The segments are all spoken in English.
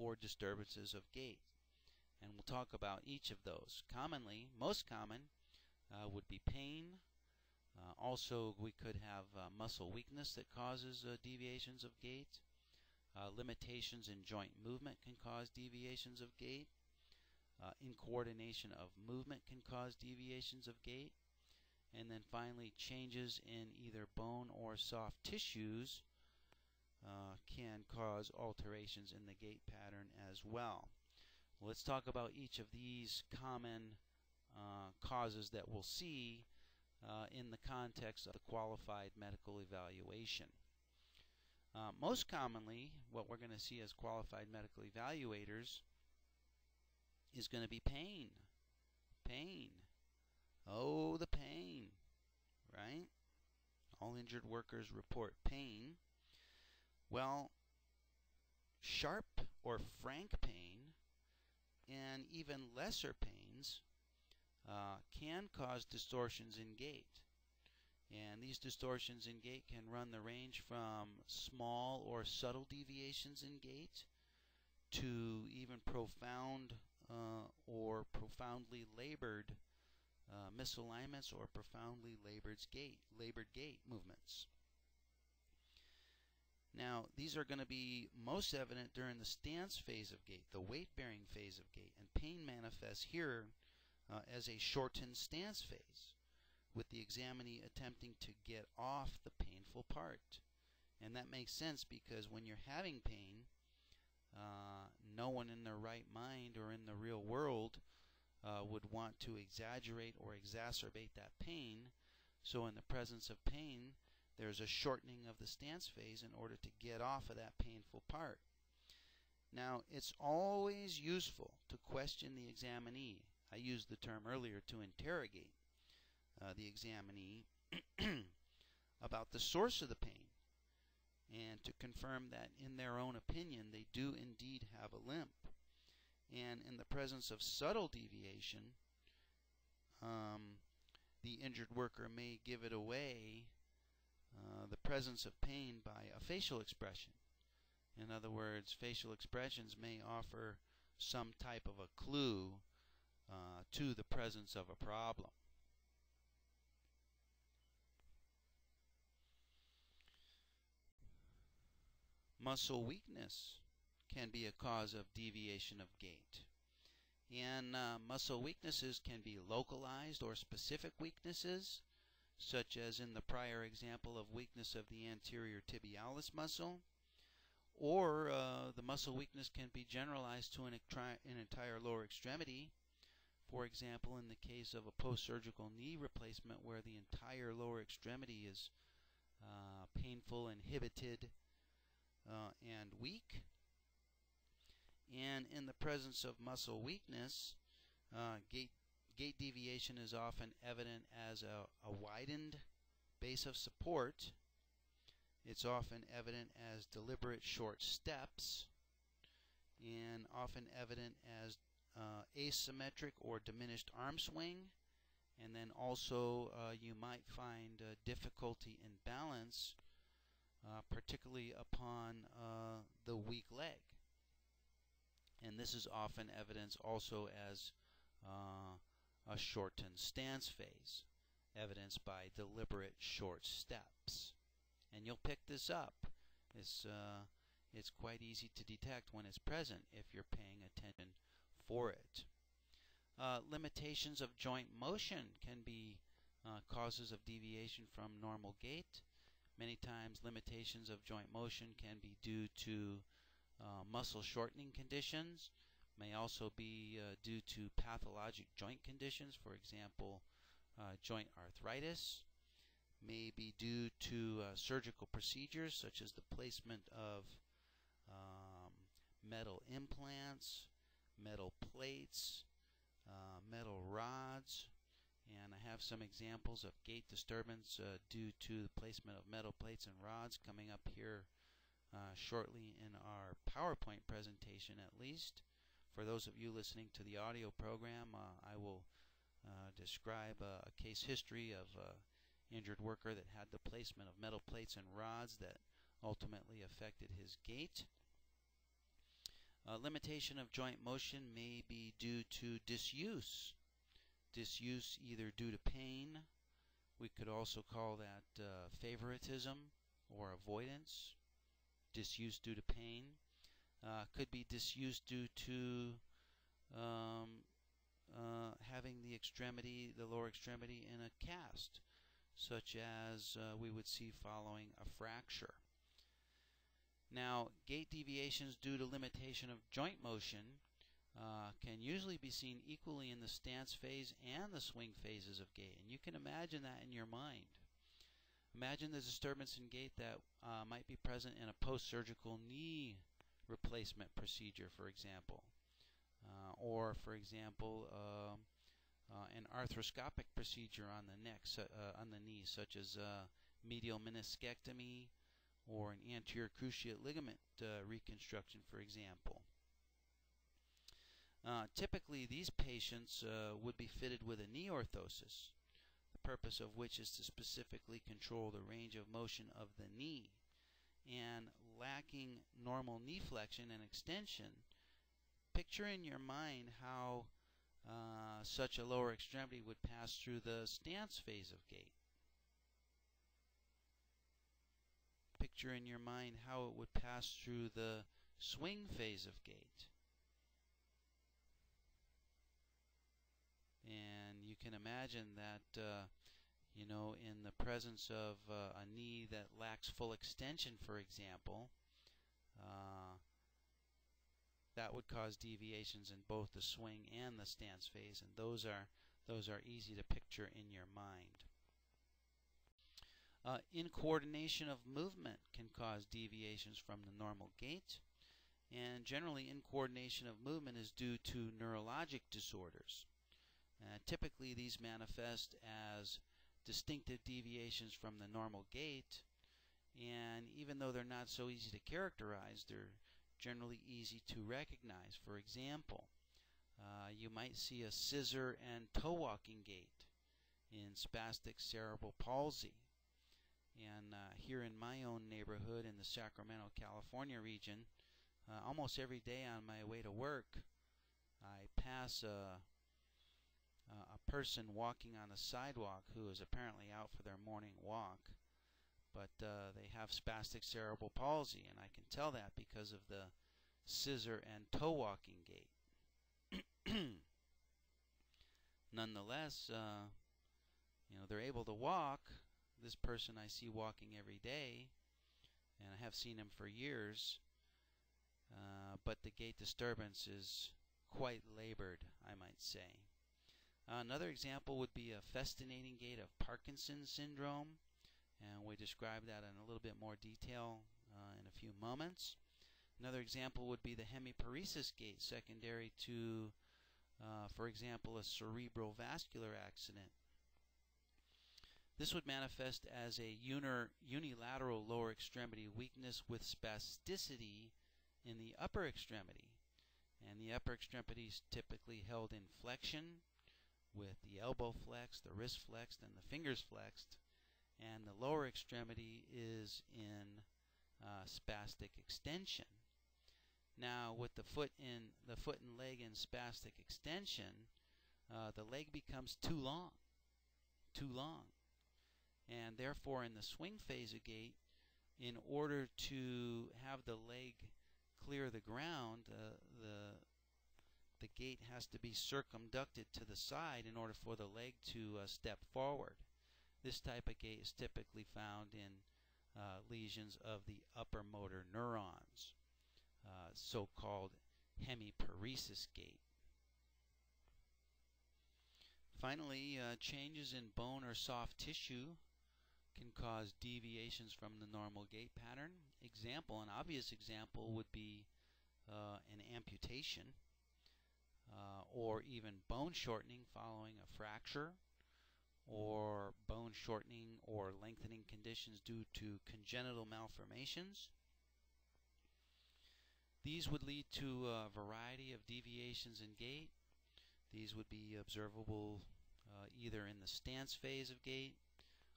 for disturbances of gait. And we'll talk about each of those. Commonly, most common would be pain. Also, we could have muscle weakness that causes deviations of gait. Limitations in joint movement can cause deviations of gait. Incoordination of movement can cause deviations of gait. And then finally, changes in either bone or soft tissues can cause alterations in the gait pattern as well. Let's talk about each of these common causes that we'll see in the context of the Qualified Medical Evaluation. Most commonly, what we're going to see as Qualified Medical Evaluators is going to be pain. Pain. Oh, the pain, right? All injured workers report pain. Well, sharp or frank pain and even lesser pains can cause distortions in gait. And these distortions in gait can run the range from small or subtle deviations in gait to even profound or profoundly labored misalignments or profoundly labored gait movements. Now, these are going to be most evident during the stance phase of gait, the weight-bearing phase of gait, and pain manifests here as a shortened stance phase, with the examinee attempting to get off the painful part. And that makes sense because when you're having pain, no one in their right mind or in the real world would want to exaggerate or exacerbate that pain. So in the presence of pain, there's a shortening of the stance phase in order to get off of that painful part. Now, it's always useful to question the examinee. I used the term earlier to interrogate the examinee about the source of the pain and to confirm that in their own opinion they do indeed have a limp. And in the presence of subtle deviation, the injured worker may give it away, the presence of pain, by a facial expression. In other words, facial expressions may offer some type of a clue to the presence of a problem. Muscle weakness can be a cause of deviation of gait. And muscle weaknesses can be localized or specific weaknesses, such as in the prior example of weakness of the anterior tibialis muscle, or the muscle weakness can be generalized to an entire lower extremity. For example, in the case of a post-surgical knee replacement where the entire lower extremity is painful, inhibited, and weak. And in the presence of muscle weakness, gait deviation is often evident as a widened base of support. It's often evident as deliberate short steps, and often evident as asymmetric or diminished arm swing. And then also you might find difficulty in balance, particularly upon the weak leg. And this is often evidenced also as a shortened stance phase, evidenced by deliberate short steps. And you'll pick this up. It's quite easy to detect when it's present if you're paying attention for it. Limitations of joint motion can be causes of deviation from normal gait. Many times limitations of joint motion can be due to muscle shortening conditions, may also be due to pathologic joint conditions, for example, joint arthritis, may be due to surgical procedures such as the placement of metal implants, metal plates, metal rods, and I have some examples of gait disturbance due to the placement of metal plates and rods coming up here shortly in our PowerPoint presentation, at least. For those of you listening to the audio program, I will describe a case history of an injured worker that had the placement of metal plates and rods that ultimately affected his gait. Limitation of joint motion may be due to disuse. Disuse either due to pain. We could also call that favoritism or avoidance. Disuse due to pain. Could be disuse due to having the lower extremity in a cast, such as we would see following a fracture. Now, gait deviations due to limitation of joint motion can usually be seen equally in the stance phase and the swing phases of gait, and you can imagine that in your mind. Imagine the disturbance in gait that might be present in a post-surgical knee replacement procedure, for example, or, for example, an arthroscopic procedure on the neck, on the knee, such as medial meniscectomy or an anterior cruciate ligament reconstruction, for example. Typically, these patients would be fitted with a knee orthosis, the purpose of which is to specifically control the range of motion of the knee. And lacking normal knee flexion and extension, picture in your mind how such a lower extremity would pass through the stance phase of gait. Picture in your mind how it would pass through the swing phase of gait. And you can imagine that, in the presence of a knee that lacks full extension, for example, that would cause deviations in both the swing and the stance phase, and those are easy to picture in your mind. Incoordination of movement can cause deviations from the normal gait, and generally incoordination of movement is due to neurologic disorders. Typically these manifest as distinctive deviations from the normal gait, and even though they're not so easy to characterize, they're generally easy to recognize. For example, you might see a scissor and toe walking gait in spastic cerebral palsy. And here in my own neighborhood in the Sacramento, California region, almost every day on my way to work, I pass a person walking on the sidewalk who is apparently out for their morning walk, but they have spastic cerebral palsy, and I can tell that because of the scissor and toe walking gait. Nonetheless, they're able to walk. This person I see walking every day, and I have seen him for years, but the gait disturbance is quite labored, I might say. Another example would be a festinating gait of Parkinson's syndrome, and we describe that in a little bit more detail in a few moments. Another example would be the hemiparesis gait secondary to, for example, a cerebral vascular accident. This would manifest as a unilateral lower extremity weakness with spasticity in the upper extremity. And the upper extremity is typically held in flexion, with the elbow flexed, the wrist flexed, and the fingers flexed. And the lower extremity is in spastic extension. Now, with the foot and leg in spastic extension, the leg becomes too long. And therefore, in the swing phase of gait, in order to have the leg clear the ground, the gait has to be circumducted to the side in order for the leg to step forward. This type of gait is typically found in lesions of the upper motor neurons, so-called hemiparesis gait. Finally, changes in bone or soft tissue can cause deviations from the normal gait pattern. An obvious example would be an amputation, or even bone shortening following a fracture, or bone shortening or lengthening conditions due to congenital malformations. These would lead to a variety of deviations in gait. These would be observable either in the stance phase of gait,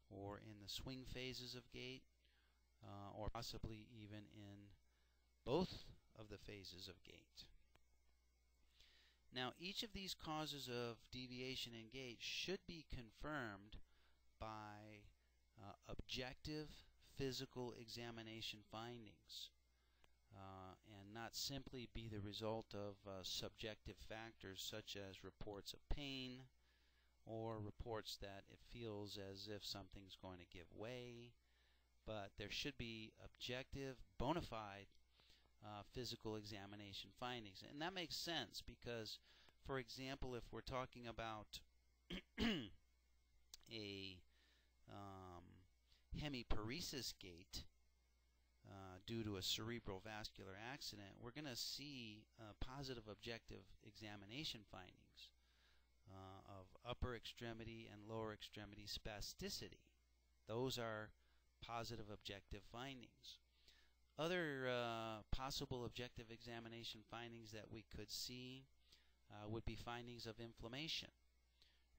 or in the swing phases of gait, or possibly even in both of the phases of gait. Now, each of these causes of deviation in gait should be confirmed by objective physical examination findings and not simply be the result of subjective factors such as reports of pain or reports that it feels as if something's going to give way, but there should be objective, bona fide physical examination findings. And that makes sense because, for example, if we're talking about a hemiparesis gait due to a cerebral vascular accident, we're going to see positive objective examination findings of upper extremity and lower extremity spasticity. Those are positive objective findings. Other possible objective examination findings that we could see would be findings of inflammation.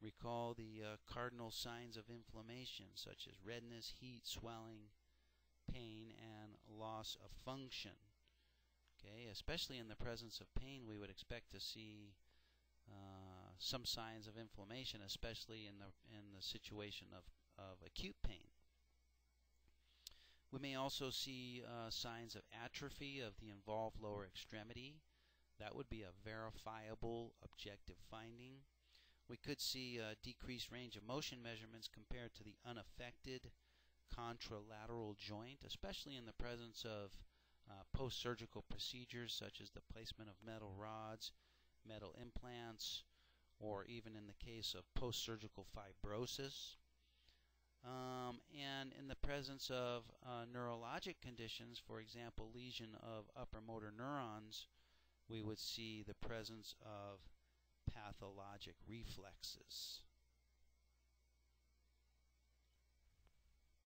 Recall the cardinal signs of inflammation such as redness, heat, swelling, pain, and loss of function. Okay, especially in the presence of pain, we would expect to see some signs of inflammation, especially in the situation of acute pain. We may also see signs of atrophy of the involved lower extremity. That would be a verifiable objective finding. We could see decreased range of motion measurements compared to the unaffected contralateral joint, especially in the presence of post-surgical procedures such as the placement of metal rods, metal implants, or even in the case of post-surgical fibrosis. And in the presence of neurologic conditions, for example, lesion of upper motor neurons, we would see the presence of pathologic reflexes.